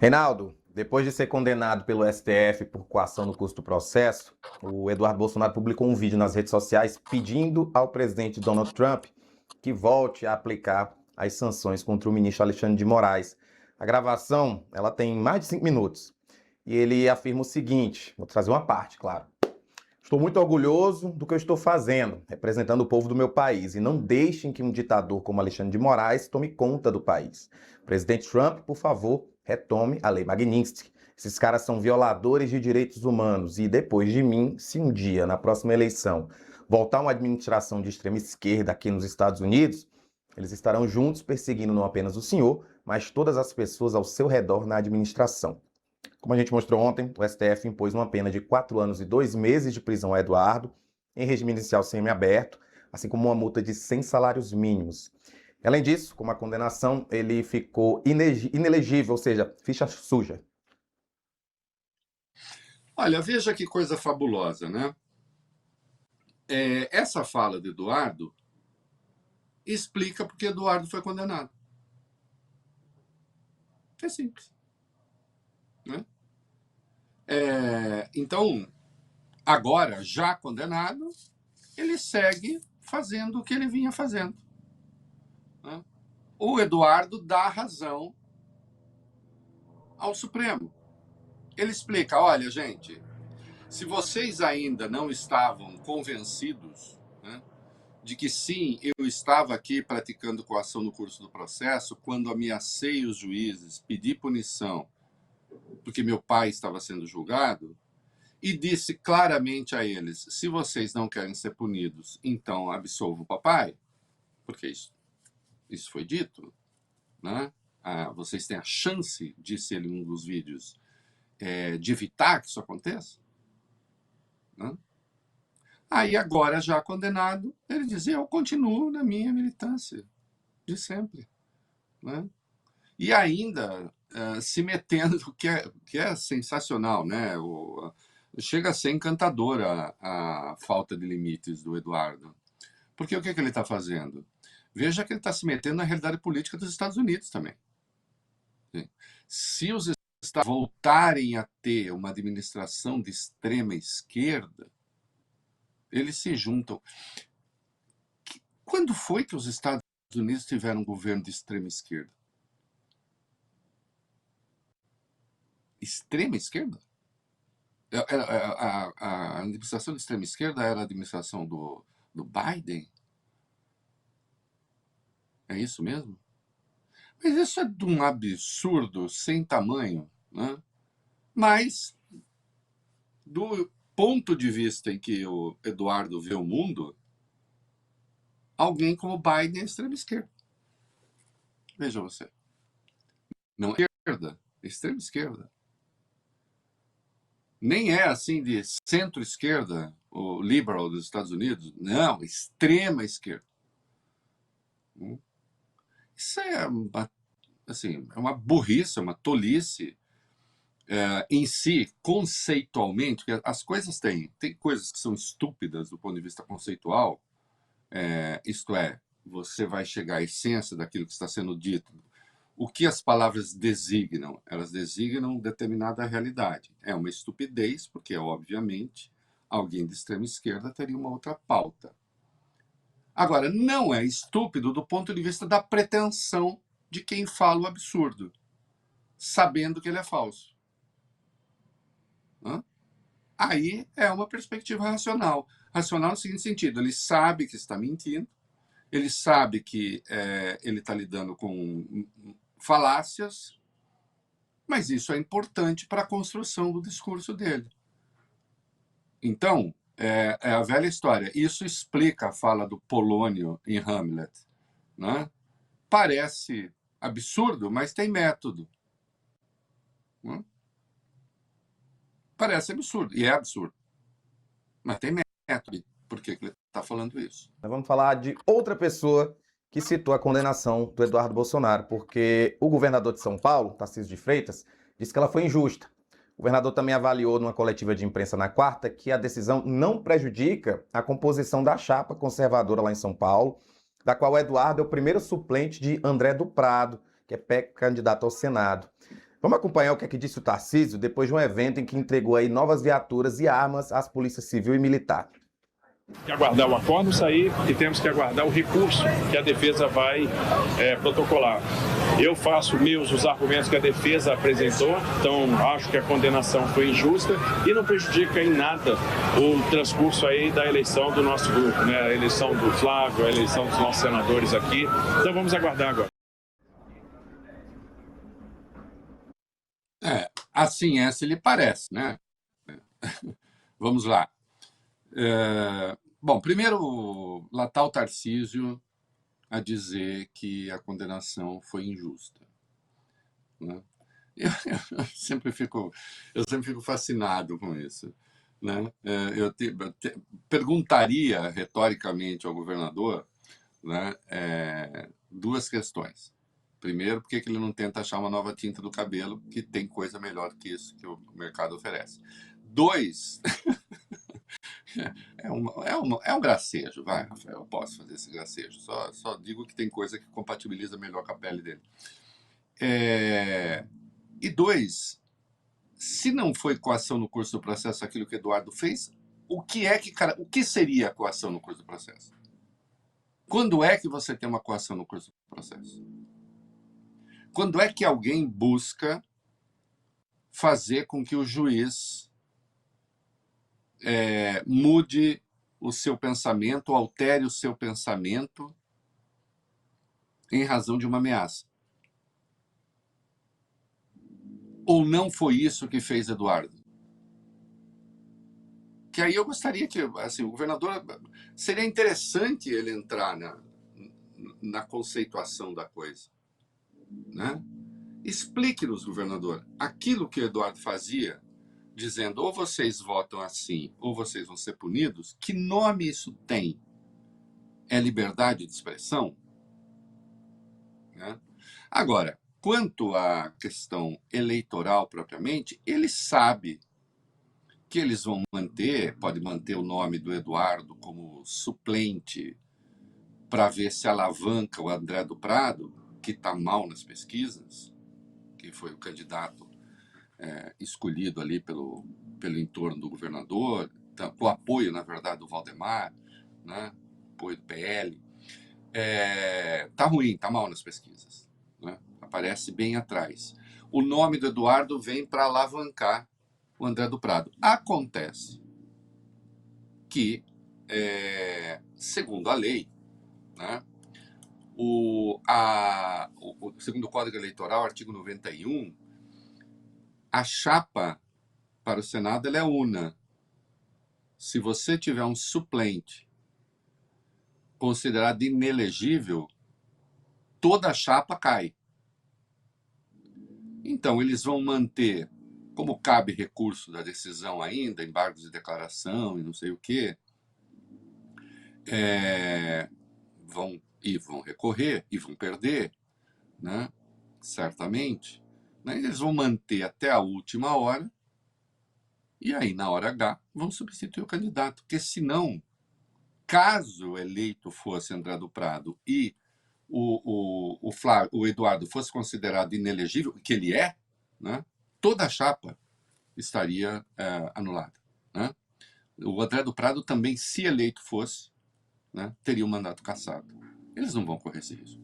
Reinaldo, depois de ser condenado pelo STF por coação no curso do processo, o Eduardo Bolsonaro publicou um vídeo nas redes sociais pedindo ao presidente Donald Trump que volte a aplicar as sanções contra o ministro Alexandre de Moraes. A gravação, ela tem mais de 5 minutos. E ele afirma o seguinte, vou trazer uma parte, claro. Estou muito orgulhoso do que eu estou fazendo, representando o povo do meu país, e não deixem que um ditador como Alexandre de Moraes tome conta do país. Presidente Trump, por favor, retome a Lei Magnitsky. Esses caras são violadores de direitos humanos e, depois de mim, se um dia, na próxima eleição, voltar uma administração de extrema esquerda aqui nos Estados Unidos, eles estarão juntos perseguindo não apenas o senhor, mas todas as pessoas ao seu redor na administração. Como a gente mostrou ontem, o STF impôs uma pena de 4 anos e 2 meses de prisão a Eduardo, em regime inicial semiaberto, assim como uma multa de 100 salários mínimos. Além disso, com a condenação, ele ficou inelegível, ou seja, ficha suja. Olha, veja que coisa fabulosa, né? Essa fala de Eduardo explica porque Eduardo foi condenado. É simples. Né? Então, agora, já condenado, ele segue fazendo o que ele vinha fazendo. Né? O Eduardo dá razão ao Supremo. Ele explica, olha, gente, se vocês ainda não estavam convencidos, né, de que sim, eu estava aqui praticando coação no curso do processo quando ameacei os juízes, pedi punição, porque meu pai estava sendo julgado, e disse claramente a eles, se vocês não querem ser punidos, então absolva o papai, porque isso foi dito, né? Vocês têm a chance, disse ele em um dos vídeos, de evitar que isso aconteça. Né? Aí agora, já condenado, ele dizia, eu continuo na minha militância, de sempre. Né? E ainda se metendo, que é sensacional, né? Chega a ser encantadora a falta de limites do Eduardo. Porque o que ele está fazendo? Veja que ele está se metendo na realidade política dos Estados Unidos também. Se os Estados voltarem a ter uma administração de extrema esquerda, eles se juntam. Quando foi que os Estados Unidos tiveram um governo de extrema esquerda? Extrema esquerda? A administração de extrema esquerda era a administração do Biden? É isso mesmo? Mas isso é de um absurdo sem tamanho. Né? Mas, do ponto de vista em que o Eduardo vê o mundo, alguém como Biden é extrema esquerda. Veja você. Não é esquerda, é extrema esquerda. Nem é assim de centro-esquerda, o liberal dos Estados Unidos. Não, extrema esquerda. Isso é uma burrice, uma tolice em si, conceitualmente, porque as coisas tem coisas que são estúpidas do ponto de vista conceitual, isto é, você vai chegar à essência daquilo que está sendo dito. O que as palavras designam? Elas designam determinada realidade. É uma estupidez, porque, obviamente, alguém de extrema esquerda teria uma outra pauta. Agora, não é estúpido do ponto de vista da pretensão de quem fala o absurdo, sabendo que ele é falso. Aí é uma perspectiva racional. Racional no seguinte sentido, ele sabe que está mentindo, ele sabe que ele está lidando com falácias, mas isso é importante para a construção do discurso dele. Então, é a velha história. Isso explica a fala do Polônio em Hamlet. Né? Parece absurdo, mas tem método. Né? Parece absurdo, e é absurdo. Mas tem método. Por que ele está falando isso? Nós vamos falar de outra pessoa que citou a condenação do Eduardo Bolsonaro, porque o governador de São Paulo, Tarcísio de Freitas, disse que ela foi injusta. O governador também avaliou numa coletiva de imprensa na quarta que a decisão não prejudica a composição da chapa conservadora lá em São Paulo, da qual o Eduardo é o primeiro suplente de André do Prado, que é candidato ao Senado. Vamos acompanhar o que é que disse o Tarcísio depois de um evento em que entregou aí novas viaturas e armas às polícias civil e militar. Que aguardar o acordo sair e temos que aguardar o recurso que a defesa vai protocolar. Eu faço meus os argumentos que a defesa apresentou, então acho que a condenação foi injusta e não prejudica em nada o transcurso aí da eleição do nosso grupo, né? A eleição do Flávio, a eleição dos nossos senadores aqui. Então vamos aguardar agora. Assim se lhe parece, né? Vamos lá. Bom, primeiro, lá está o Tarcísio a dizer que a condenação foi injusta, né? Eu sempre fico fascinado com isso, né? Eu perguntaria retoricamente ao governador, né, duas questões. Primeiro, por que ele não tenta achar uma nova tinta do cabelo, que tem coisa melhor que isso que o mercado oferece. Dois, é um gracejo, vai, Rafael, eu posso fazer esse gracejo, só digo que tem coisa que compatibiliza melhor com a pele dele. E dois, se não foi coação no curso do processo aquilo que Eduardo fez, o que seria coação no curso do processo? Quando é que você tem uma coação no curso do processo? Quando é que alguém busca fazer com que o juiz mude o seu pensamento, altere o seu pensamento em razão de uma ameaça? Ou não foi isso que fez Eduardo? Que aí eu gostaria que, assim, o governador, seria interessante ele entrar na conceituação da coisa, né? Explique-nos, governador, aquilo que o Eduardo fazia, dizendo ou vocês votam assim ou vocês vão ser punidos, que nome isso tem? É liberdade de expressão? Né? Agora, quanto à questão eleitoral propriamente, ele sabe que eles vão pode manter o nome do Eduardo como suplente para ver se alavanca o André do Prado, que está mal nas pesquisas, que foi o candidato escolhido ali pelo entorno do governador, com o apoio, na verdade, do Valdemar, né? Apoio do PL. Tá ruim, tá mal nas pesquisas, né? Aparece bem atrás. O nome do Eduardo vem para alavancar o André do Prado. Acontece que, segundo a lei, né, segundo o Código Eleitoral, artigo 91, a chapa para o Senado ela é una. Se você tiver um suplente considerado inelegível, toda a chapa cai. Então, eles vão manter, como cabe recurso da decisão ainda, embargos de declaração e não sei o quê, vão recorrer e vão perder, né? Certamente. Né? Eles vão manter até a última hora e aí, na hora H, vão substituir o candidato. Porque, senão, caso o eleito fosse André do Prado e o Eduardo fosse considerado inelegível, que ele é, né? Toda a chapa estaria anulada, né? O André do Prado também, se eleito fosse, né, teria o mandato cassado. Eles não vão correr esse risco.